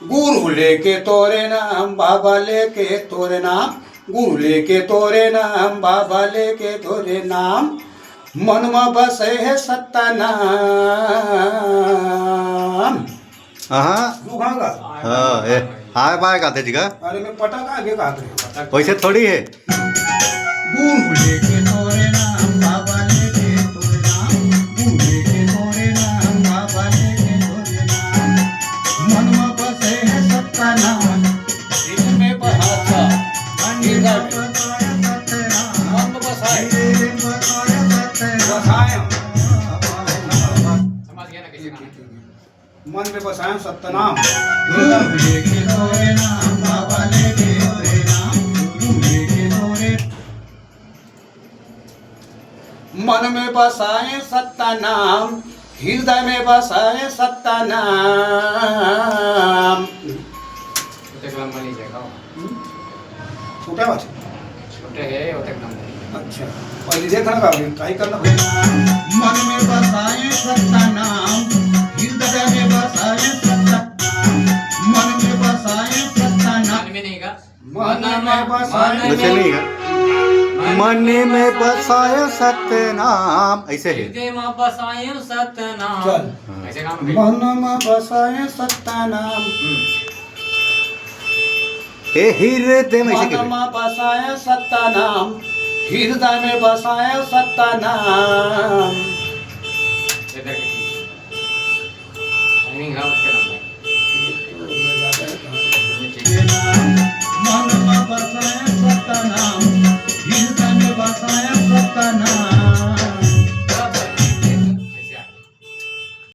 गुरु लेके तोरे नाम, बाबा लेके तोरे नाम, गुरु लेके तोरे नाम, बाबा लेके तोरे नाम, मन में बसे है सत्ता नाम। हाँ हाँ बाय गाते जी का। अरे मैं पटक आगे गा रहे वैसे थोड़ी है। गुरु लेके तोरे नाम, बाबा लेके तोरे नाम, गुरु लेके तोरे नाम, बाबा लेके तोरे नाम, मन में बसे है सत्ता नाम। इसमें बसा मन में बसाए मन में बसाए सत्यनाम। गुरु लेके तोरे नाम, बाबा लेके तोरे नाम, गुरु लेके तोरे मन में बसाए सत्ता नाम, हृदय में बसाए सत्ता नाम। छोटा बात छोटे है अच्छा पहले देखना का काय करना मन में बसाए सत्ता नाम, हृदय में बसाए सत्ता नाम, मन में बसाए सत्ता नाम, में नहीं का मन में बसाए मन में बसाए सत्यनाम ऐसे है। हृदय में बसाए सतनाम। चल ऐसे काम मन में बसाए सत्ता नाम, ए हृदय में ऐसे मन में बसाए सत्ता नाम, हृदय में बसाए सत्ता नाम। टाइमिंग है उसके